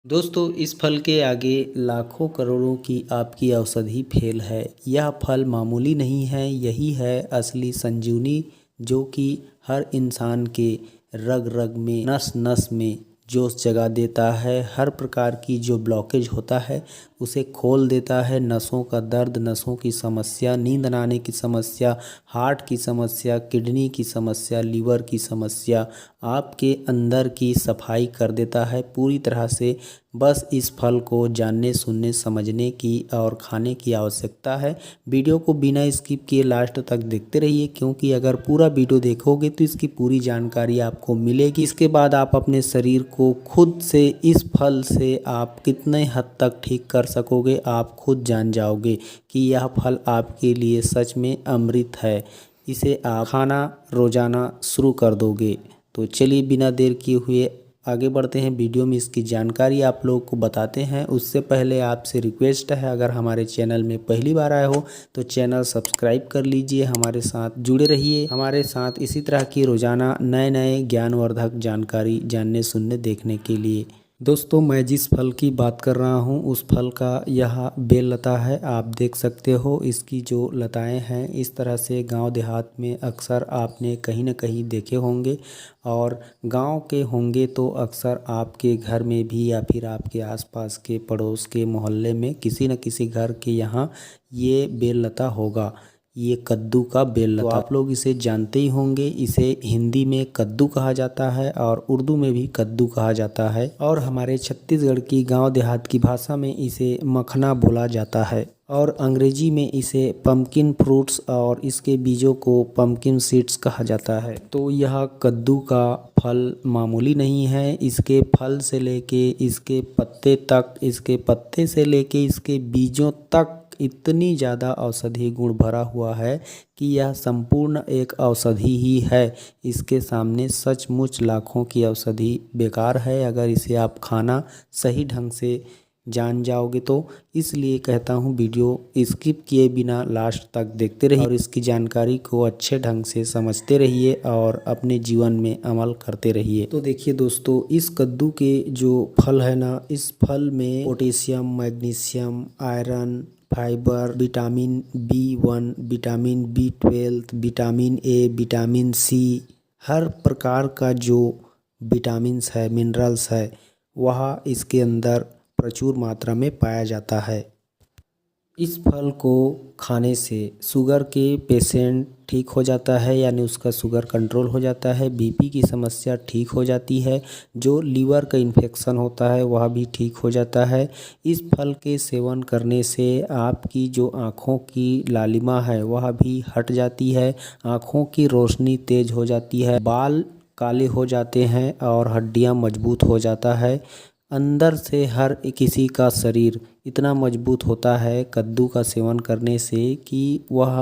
दोस्तों इस फल के आगे लाखों करोड़ों की आपकी औषधि फेल है। यह फल मामूली नहीं है, यही है असली संजीवनी जो कि हर इंसान के रग रग में नस नस में जोश जगा देता है। हर प्रकार की जो ब्लॉकेज होता है उसे खोल देता है। नसों का दर्द, नसों की समस्या, नींद न आने की समस्या, हार्ट की समस्या, किडनी की समस्या, लीवर की समस्या, आपके अंदर की सफाई कर देता है पूरी तरह से। बस इस फल को जानने, सुनने, समझने की और खाने की आवश्यकता है। वीडियो को बिना स्किप किए लास्ट तक देखते रहिए, क्योंकि अगर पूरा वीडियो देखोगे तो इसकी पूरी जानकारी आपको मिलेगी। इसके बाद आप अपने शरीर को खुद से इस फल से आप कितने हद तक ठीक कर सकोगे, आप खुद जान जाओगे कि यह फल आपके लिए सच में अमृत है। इसे आप खाना रोजाना शुरू कर दोगे। तो चलिए बिना देर किए हुए आगे बढ़ते हैं। वीडियो में इसकी जानकारी आप लोगों को बताते हैं। उससे पहले आपसे रिक्वेस्ट है, अगर हमारे चैनल में पहली बार आए हो तो चैनल सब्सक्राइब कर लीजिए, हमारे साथ जुड़े रहिए। हमारे साथ इसी तरह की रोजाना नए नए ज्ञानवर्धक जानकारी जानने, सुनने, देखने के लिए। दोस्तों मैं जिस फल की बात कर रहा हूँ उस फल का यह बेल लता है। आप देख सकते हो इसकी जो लताएं हैं, इस तरह से गांव देहात में अक्सर आपने कहीं न कहीं देखे होंगे, और गांव के होंगे तो अक्सर आपके घर में भी या फिर आपके आसपास के पड़ोस के मोहल्ले में किसी न किसी घर के यहाँ ये बेल लता होगा। ये कद्दू का बेल लता, तो आप लोग इसे जानते ही होंगे। इसे हिंदी में कद्दू कहा जाता है और उर्दू में भी कद्दू कहा जाता है, और हमारे छत्तीसगढ़ की गांव देहात की भाषा में इसे मखना बोला जाता है, और अंग्रेजी में इसे पम्पकिन फ्रूट्स और इसके बीजों को पम्पकिन सीड्स कहा जाता है। तो यह कद्दू का फल मामूली नहीं है। इसके फल से लेके इसके पत्ते तक, इसके पत्ते से लेके इसके बीजों तक इतनी ज़्यादा औषधि गुण भरा हुआ है कि यह संपूर्ण एक औषधि ही है। इसके सामने सचमुच लाखों की औषधि बेकार है अगर इसे आप खाना सही ढंग से जान जाओगे तो। इसलिए कहता हूँ वीडियो स्किप किए बिना लास्ट तक देखते रहिए और इसकी जानकारी को अच्छे ढंग से समझते रहिए और अपने जीवन में अमल करते रहिए। तो देखिए दोस्तों, इस कद्दू के जो फल है ना, इस फल में potassium, magnesium, iron, fibre, vitamin B1, vitamin B12, vitamin A, vitamin C, हर प्रकार का जो विटामिन्स है, मिनरल्स है, वह इसके अंदर प्रचुर मात्रा में पाया जाता है। इस फल को खाने से शुगर के पेशेंट ठीक हो जाता है, यानी उसका शुगर कंट्रोल हो जाता है। बीपी की समस्या ठीक हो जाती है। जो लीवर का इन्फेक्शन होता है वह भी ठीक हो जाता है। इस फल के सेवन करने से आपकी जो आँखों की लालिमा है वह भी हट जाती है, आँखों की रोशनी तेज हो जाती है, बाल काले हो जाते हैं और हड्डियाँ मजबूत हो जाता है। अंदर से हर किसी का शरीर इतना मजबूत होता है कद्दू का सेवन करने से कि वह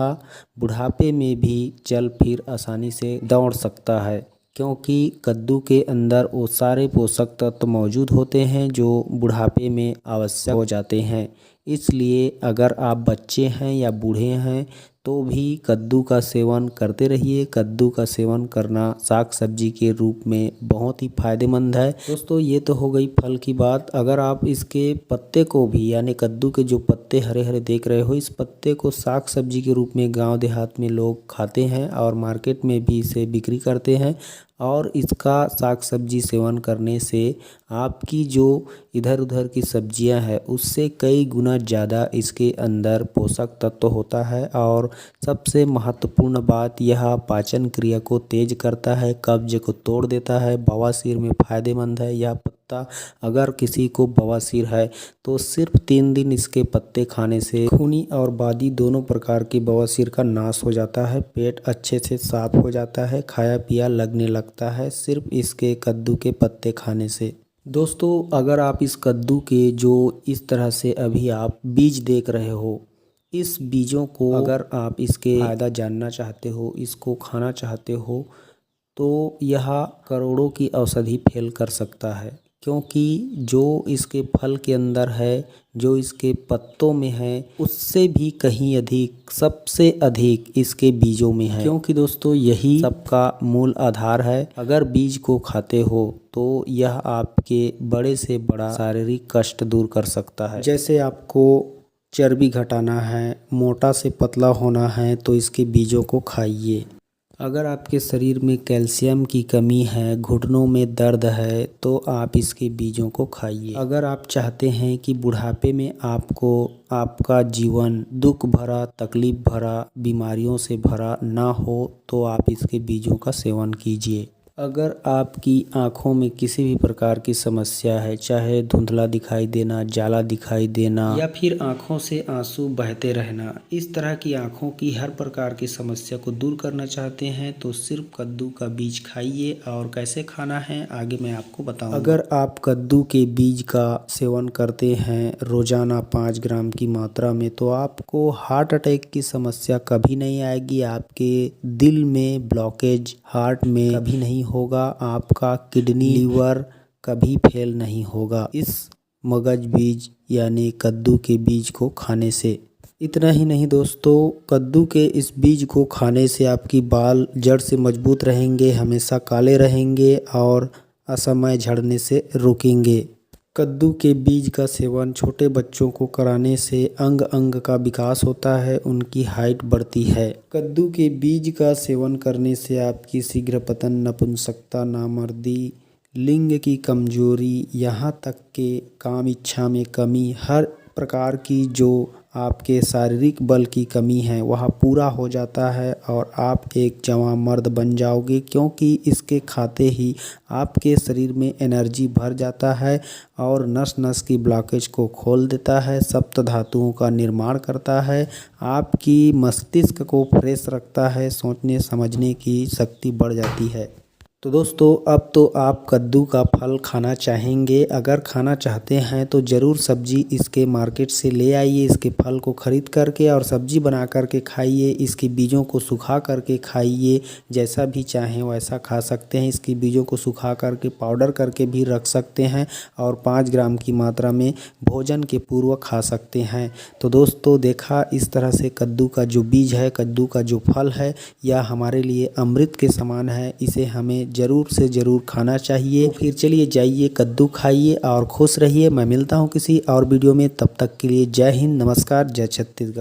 बुढ़ापे में भी चल फिर आसानी से दौड़ सकता है, क्योंकि कद्दू के अंदर वो सारे पोषक तत्व मौजूद होते हैं जो बुढ़ापे में आवश्यक हो जाते हैं। इसलिए अगर आप बच्चे हैं या बूढ़े हैं तो भी कद्दू का सेवन करते रहिए। कद्दू का सेवन करना साग सब्जी के रूप में बहुत ही फायदेमंद है। दोस्तों ये तो हो गई फल की बात। अगर आप इसके पत्ते को भी, यानी कद्दू के जो पत्ते हरे हरे देख रहे हो, इस पत्ते को साग सब्जी के रूप में गांव देहात में लोग खाते हैं और मार्केट में भी इसे बिक्री करते हैं। और इसका साग सब्जी सेवन करने से आपकी जो इधर उधर की सब्जियां हैं उससे कई गुना ज़्यादा इसके अंदर पोषक तत्व होता है। और सबसे महत्वपूर्ण बात, यह पाचन क्रिया को तेज करता है, कब्ज को तोड़ देता है, बवासीर में फ़ायदेमंद है यह पत्ता। अगर किसी को बवासीर है तो सिर्फ 3 दिन इसके पत्ते खाने से खूनी और बादी दोनों प्रकार की बवासीर का नाश हो जाता है। पेट अच्छे से साफ हो जाता है, खाया पिया लगने लगता है सिर्फ इसके कद्दू के पत्ते खाने से। दोस्तों अगर आप इस कद्दू के जो इस तरह से अभी आप बीज देख रहे हो, इस बीजों को अगर आप इसके फ़ायदा जानना चाहते हो, इसको खाना चाहते हो, तो यह करोड़ों की औषधि फेल कर सकता है। क्योंकि जो इसके फल के अंदर है, जो इसके पत्तों में है, उससे भी कहीं अधिक, सबसे अधिक इसके बीजों में है। क्योंकि दोस्तों यही सबका मूल आधार है। अगर बीज को खाते हो तो यह आपके बड़े से बड़ा शारीरिक कष्ट दूर कर सकता है। जैसे आपको चर्बी घटाना है, मोटा से पतला होना है, तो इसके बीजों को खाइए। अगर आपके शरीर में कैल्शियम की कमी है, घुटनों में दर्द है, तो आप इसके बीजों को खाइए। अगर आप चाहते हैं कि बुढ़ापे में आपको आपका जीवन दुख भरा, तकलीफ भरा, बीमारियों से भरा ना हो, तो आप इसके बीजों का सेवन कीजिए। अगर आपकी आँखों में किसी भी प्रकार की समस्या है, चाहे धुंधला दिखाई देना, जाला दिखाई देना, या फिर आँखों से आंसू बहते रहना, इस तरह की आँखों की हर प्रकार की समस्या को दूर करना चाहते हैं तो सिर्फ कद्दू का बीज खाइए। और कैसे खाना है आगे मैं आपको बताऊंगा। अगर आप कद्दू के बीज का सेवन करते हैं रोजाना 5 ग्राम की मात्रा में, तो आपको हार्ट अटैक की समस्या कभी नहीं आएगी। आपके दिल में ब्लॉकेज, हार्ट में कभी नहीं होगा। आपका किडनी, लीवर कभी फेल नहीं होगा इस मगज बीज यानी कद्दू के बीज को खाने से। इतना ही नहीं दोस्तों, कद्दू के इस बीज को खाने से आपकी बाल जड़ से मजबूत रहेंगे, हमेशा काले रहेंगे और असमय झड़ने से रुकेंगे। कद्दू के बीज का सेवन छोटे बच्चों को कराने से अंग अंग का विकास होता है, उनकी हाइट बढ़ती है। कद्दू के बीज का सेवन करने से आपकी शीघ्र पतन, नपुंसकता, नामर्दी, लिंग की कमजोरी, यहाँ तक के काम इच्छा में कमी, हर प्रकार की जो आपके शारीरिक बल की कमी है वह पूरा हो जाता है और आप एक जवान मर्द बन जाओगे। क्योंकि इसके खाते ही आपके शरीर में एनर्जी भर जाता है और नस नस की ब्लॉकेज को खोल देता है, सप्त धातुओं का निर्माण करता है, आपकी मस्तिष्क को फ्रेश रखता है, सोचने समझने की शक्ति बढ़ जाती है। तो दोस्तों अब तो आप कद्दू का फल खाना चाहेंगे। अगर खाना चाहते हैं तो ज़रूर सब्जी इसके मार्केट से ले आइए, इसके फल को खरीद करके और सब्जी बना करके खाइए। इसके बीजों को सुखा करके खाइए, जैसा भी चाहें वैसा खा सकते हैं। इसके बीजों को सुखा करके पाउडर करके भी रख सकते हैं और 5 ग्राम की मात्रा में भोजन के पूर्व खा सकते हैं। तो दोस्तों देखा, इस तरह से कद्दू का जो बीज है, कद्दू का जो फल है, यह हमारे लिए अमृत के समान है। इसे हमें ज़रूर से ज़रूर खाना चाहिए। तो फिर चलिए जाइए कद्दू खाइए और खुश रहिए। मैं मिलता हूँ किसी और वीडियो में, तब तक के लिए जय हिंद, नमस्कार, जय छत्तीसगढ़।